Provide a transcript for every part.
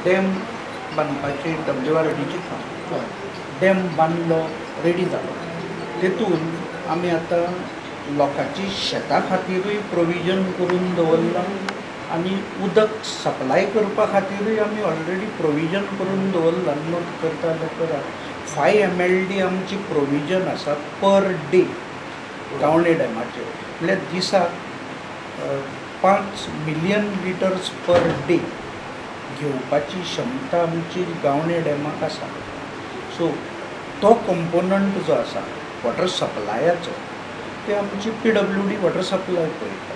Dam बांदपाची WRDची काम dam बांदलो ready जालो तेतून आमी आतां लोकांची शेतां खातीरूय प्रोविजन करून दवरलां आनी उदक सप्लाय करपा खातीरूय आमी ऑलरेडी प्रोविजन करून दवरलां. नोट करता जाल्यार करा 5 MLD आमची प्रोविजन आसा पर डे गावणे डॅमाचेर, म्हळ्यार दिसाक 5 मिलियन लिटर्स पर डे घेवपाची क्षमता आमची गावणे डॅमाक आसा. सो तो कंपोनंट जो आसा वॉटर सप्लायाचो ते आमची PWD वॉटर सप्लाय पळयता.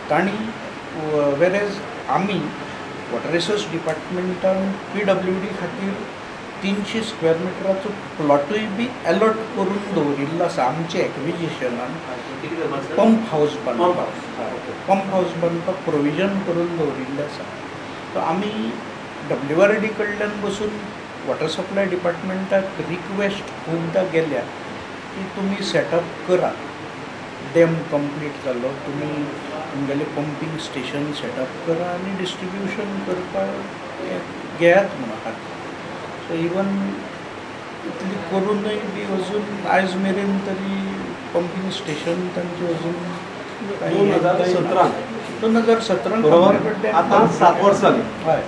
तांणी वेरेज आमी वॉटर रिसोर्स डिपार्टमेंटान PWD खातीर 300 स्क्वेअर मिटराचो प्लॉटूय बी अलॉट करून दवरिल्लो आसा आमचे एक्विजिशनान. पंप हावस बांदपाक प्रोविजन करून दवरिल्लें आसा. सो आमी WRD कडल्यान बसून वॉटर सप्लाय डिपार्टमेंटाक रिक्वेस्ट खूबदां गेल्या की तुमी सेटअप करात. डॅम कंप्लीट जालो तुमी तुमगेलें पंपींग स्टेशन सेटअप करा आनी डिस्ट्रिब्युशन करपाक घेयात म्हणून हात. सो इवन इतली करूनय बी अजून आयज मेरेन तरी पंपींग स्टेशन तांचे अजून 2017 आतां 7 वर्सां जालीं. हय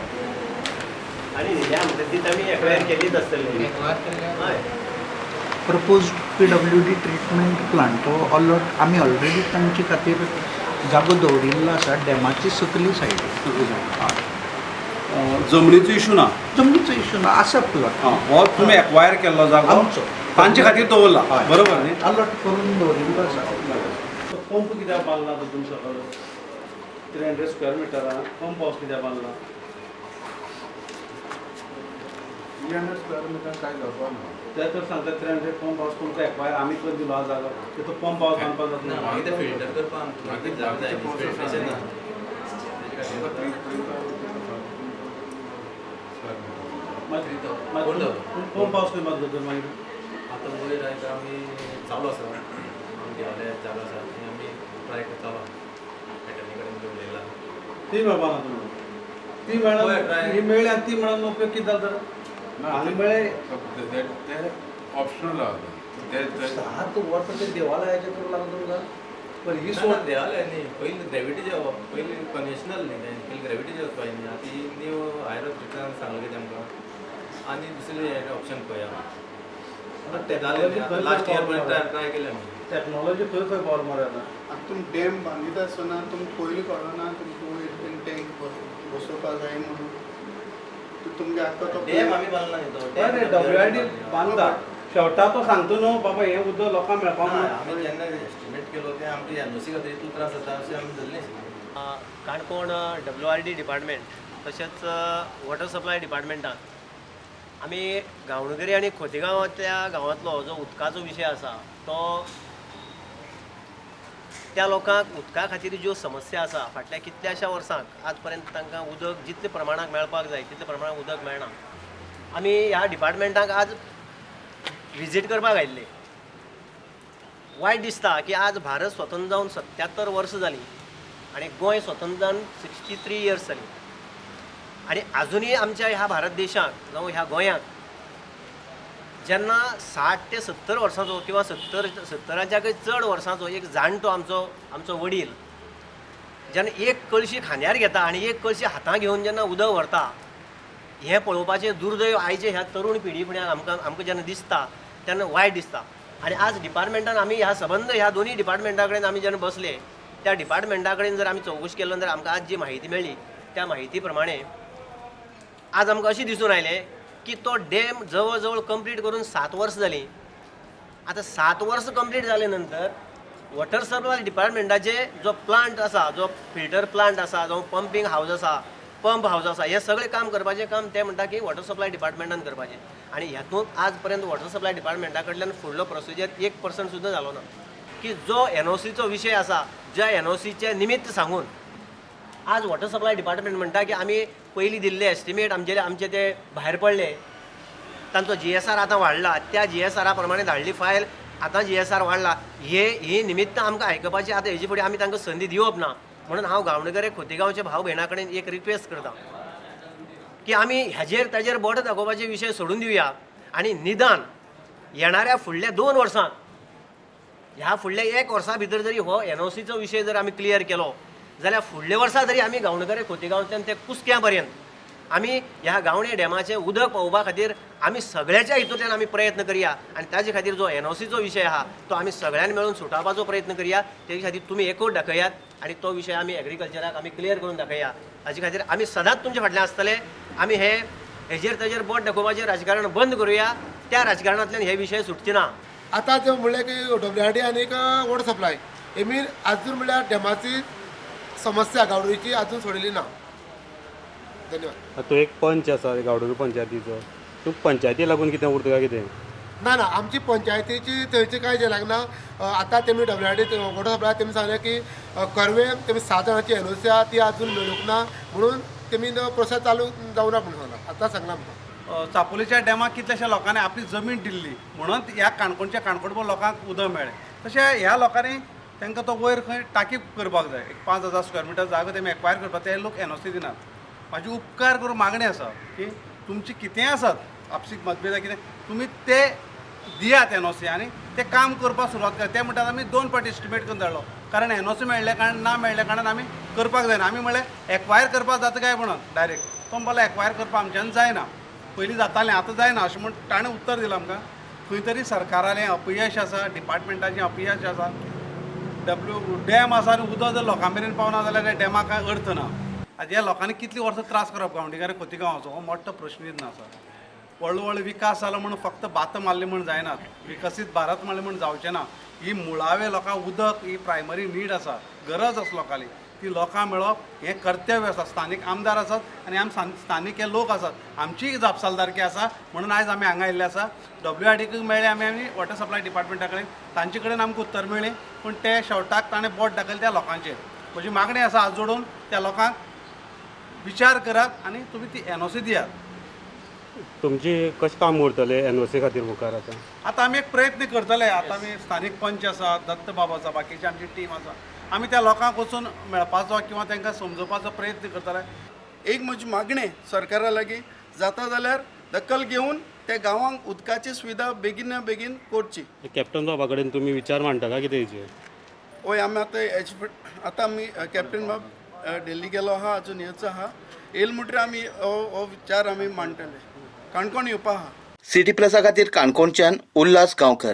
आणि ह्या मुदतीत आम्ही एक्वायर केलीच असतली. प्रपोज PWD ट्रिटमेंट प्लांट हो अलॉट आमी ऑलरेडी तांचे खातीर जागो दवरिल्लो आसा डॅमाची सकली सायडीक. जमनीचो इशू ना. जमनीचो इशू ना आसा प्लॉट हो तुमी एक्वायर केल्लो जागो आमचो तांचे खातीर दवरला बरोबर न्ही. अलॉट करून दवरिल्लो आसा. पंप कित्याक बांदला तातून सकल 300 स्क्वेअर मिटरां पंप हावस कित्याक बांदला. 300 स्क्वेअर मिटर काय जावपा ना. ते तर सांगता 300 पंप हावस तुमकां एक्वायर आमी करून दिलो हा जागो तो पंप हावस बांदपाक जाता. मागीर ते फिल्टर करपाक मागीर जाग जाय फिल्ट्रेशन ना. पंप हावस खंय बांदलो तर मागीर आतां वयर आयज आमी चालू आसा आमगे वाले जागो आसा थंय आमी ट्राय करतालो पॅटर्नी कडेन बी उलयला. ती मेळपा ना तुमकां. ती पळय, मेळ्ळा try. ही मेळ्ळी आनी ती मेळून उपयोग कितें जालो तर हांगा मेळ्ळे ते ऑप्शनल आहा. ते 7 वर्सां ते देवालयाचें करूंक लागून तुमकां पण ही ना सोड देवालय न्ही पयलीं ग्रेविटी जेवप पयलीं कन्वेशनल न्ही तें पयलीं ग्रेविटी जेवप पाहिजे न्ही. आतां ही न्यू हायर ऑथॉरिटीन सांगलें कितें आमकां आनी दुसरें हें ऑप्शन पळया. technology लास्ट इयर पर्यंत ट्राय केलें आमी. टॅक्नॉलॉजी खंय खंय बरो मरे आतां. आतां तुमी डॅम बांदिता आसतना तुमकां पयलीं कळना तुमकां वयर टँक बसोवपाक जाय म्हणून तुमगे आतां तो डॅम आमी बांदला न्ही तो बरें WRD बांदता शेवटा तो सांगता न्हू बाबा हें उदक लोकांक मेळपाक ना, ना. आमी जेन्ना एस्टिमेट केलो तें आमची NOC खातीर इतलो त्रास जाता अशें आमी धरलें नाशिल्लें. काणकोण WRD डिपार्टमेंट तशेंच वॉटर सप्लाय डिपार्टमेंटान आमी गांवडोंगरी आनी खोतीगांवांतल्या गांवांतलो जो उदकाचो विशय आसा तो त्या लोकांक उदका खातीर ज्यो समस्या आसा फाटल्या कितल्याशा वर्सांक आज पर्यंत तांकां उदक जितले प्रमाणाक मेळपाक जाय तितले प्रमाणाक उदक मेळना. आमी ह्या डिपार्टमेंटाक आज विजीट करपाक आयिल्ले. वायट दिसता की आज भारत स्वतंत्र जावन 77 वर्सां जालीं आनी गोंय स्वतंत्र जावन 63 इयर्स जालीं आनी आजुनूय आमच्या ह्या भारत देशाक जावं ह्या गोंयांत जेन्ना 60 ते 70 वर्सांचो किंवा 70च्याकय चड वर्सांचो एक जाणटो आमचो वडील जेन्ना एक कळशी खांद्यार घेता आनी एक कळशी हातां घेवन जेन्ना उदक व्हरता हें पळोवपाचें दुर्दैव आयचे ह्या तरूण पिढी फुड्यान आमकां जेन्ना दिसता तेन्ना वायट दिसता. आनी आज डिपार्टमेंटान आमी ह्या संबंद ह्या दोनूय डिपार्टमेंटा कडेन आमी जेन्ना बसले त्या डिपार्टमेंटा कडेन जर आमी चवकशी केलो जाल्यार आमकां आज जी म्हायती मेळ्ळी त्या म्हायती प्रमाणे आज आमकां अशें दिसून आयलें की तो डॅम जवळ जवळ कंप्लीट करून 7 वर्सां जालीं. आतां 7 वर्सां कंप्लीट जाले नंतर वॉटर सप्लाय डिपार्टमेंटाचे जो प्लांट आसा जो फिल्टर प्लांट आसा जावं पंपींग हावस आसा पंप हावस आसा हें सगळें काम करपाचें काम ते म्हणटा की वॉटर सप्लाय डिपार्टमेंटान करपाचें. आनी हातूंत आज पर्यंत वॉटर सप्लाय डिपार्टमेंटा कडल्यान फुडलो प्रोसिजर 1% सुद्दां जालो ना. की जो NOCचो विशय आसा ज्या NOCचे निमित्त सांगून आज वॉटर सप्लाय डिपार्टमेंट म्हणटा की आमी पयलीं दिल्ले एस्टिमेट आमचे ते भायर पडले तांचो GSR आतां वाडला त्या GSR प्रमाणे धाडली फायल आतां GSR वाडला ही निमित्त आमकां आयकपाची आतां हेजे फुडें आमी तांकां संदी दिवप ना. म्हणून हांव गांवडोंगरे खोतीगांवचे भाव भयणां कडेन एक रिक्वेस्ट करता की आमी हेजेर ताजेर बोट दाखोवपाचे विशय सोडून दिवया आनी निदान येणाऱ्या फुडल्या 2 वर्सांत ह्या फुडल्या 1 वर्सा भितर जरी हो NOCचो विशय जर आमी क्लियर केलो जाल्यार फुडल्या वर्सा तरी आमी गावणेकारे खोतीगांवच्यान ते कुसक्यां पर्यंत आमी ह्या गावणे डॅमाचें उदक पावोवपा खातीर आमी सगळ्याच्या हितूंतल्यान आमी प्रयत्न करया आनी ताजे खातीर जो NOCचो विशय आहा तो आमी सगळ्यांनी मेळून सुटावपाचो प्रयत्न करया तेजे खातीर तुमी एकूच दाखयात आनी तो विशय आमी एग्रीकल्चराक आमी क्लियर करून दाखया हाजे खातीर आमी सदांच तुमचे फाटल्यान आसतले आमी हेजेर ताजेर बोट दाखोवपाचें राजकारण बंद करुया त्या राजकारणांतल्यान हे विशय सुटचे ना आता जो म्हणले की WRD आणि वॉटर सप्लाय हेमी अजून म्हणल्यार डॅमाची समस्या गावडोळीची अजून सोडलेली ना. धन्यवाद. तो एक पंच आसा गावडोळी पंचायतीचो तूं पंचायती लागून कितें उरता काय कितें? ना आमची पंचायतीची थंयची काय जे लागना. आता तेमी WRD वॉटर सप्लाय तेमी सांगले की कर्वे तेमी 6 जाणांची NOC आहा ती अजून मेळूंक ना म्हणून तेमी प्रोसेस चालू जावना म्हणून सांगला. आता सांगला आमकां चापोलीच्या डॅमाक कितल्याशा लोकांनी आपली जमीन दिल्ली म्हणून ह्या काणकोणच्या काणकोणभर लोकांक उदक मेळ्ळें. तशें ह्या लोकांनी तांकां तो वयर खंय टाकी करपाक जाय. एक 5000 स्क्वेअर मिटर जागो तेमी एक्वायर करपाक ते लोक NOC दिनात. म्हाजी उपकार करून मागणी आसा की तुमची कितेंय आसात आपसीक मतभेदां कितें तुमी ते दियात NOC आनी ते काम करपाक सुरवात करा. ते म्हणटात आमी 2 फावटी एस्टिमेट करून धाडलो कारण NOC मेळ्ळे कारण ना मेळ्ळे कारणान आमी करपाक जायना. आमी म्हणलें एक्वायर करपाक जाता काय म्हणून डायरेक्ट तो म्हणपाक एक्वायर करपाक आमच्यान जायना. पयलीं जातालें आतां जायना अशें म्हण ताणें उत्तर दिलां आमकां. खंय तरी सरकारालें अपयश आसा डिपार्टमेंटाचें अपयश आसा. डॅम आसा आनी उदक जर लोकां मेरेन पावना जाल्यार त्या डॅमाक कांय अर्थ ना. ह्या लोकांनी कितलीं वर्सां त्रास करप गांवडीकार खोतीगांवाचो हो मोठो प्रश्न आसा. व्हडलो विकास जालो म्हणून फक्त बात मारली म्हण जायनात. विकसीत भारत मारलें म्हण जावचें ना. ही मुळावे लोकांक उदक ही प्रायमरी नीड आसा गरज आसा लोकांली ती लोकांक मेळप हें कर्तव्य आसा. स्थानीक आमदार आसात आनी आमी स्थानीक हे लोक आसात आमची जापसालदारकी आसा म्हणून आयज आमी हांगा आयिल्ले आसा. WRDक मेळ्ळे आमी वॉटर सप्लाय डिपार्टमेंटा कडेन तांचे कडेन आमकां उत्तर मेळ्ळें पूण ते शेवटाक ताणें बोट दाखयलें त्या लोकांचेर. म्हजी मागणी आसा हात जोडून त्या लोकांक विचार करात आनी तुमी ती NOC दियात. तुमची कशें काम उरतलें NOC खातीर मुखार आतां? आतां आमी एक प्रयत्न करतले. आतां आमी स्थानीक पंच आसा दत्त बाब आसा बाकीची आमची टीम आसा आमी त्या लोकांक वचून मेळपाचो किंवा तांकां समजोवपाचो प्रयत्न करतले. एक म्हजी मागणी सरकारा लागीं जाता जाल्यार दखल घेवन त्या गांवांक उदकाची सुविधा बेगीन बेगीन करची. कॅप्टन बाबा कडेन तुमी विचार मांडटा काय कितें हेचे? हय आमी आतां आमी कॅप्टन बाब दिल्ली गेलो आहा अजून येवचो आहा. येयले म्हणटकीर आमी हो विचार आमी मांडटले. काणकोण येवपा आहा. सिटी प्लसा खातीर काणकोणच्यान उल्हास गांवकर.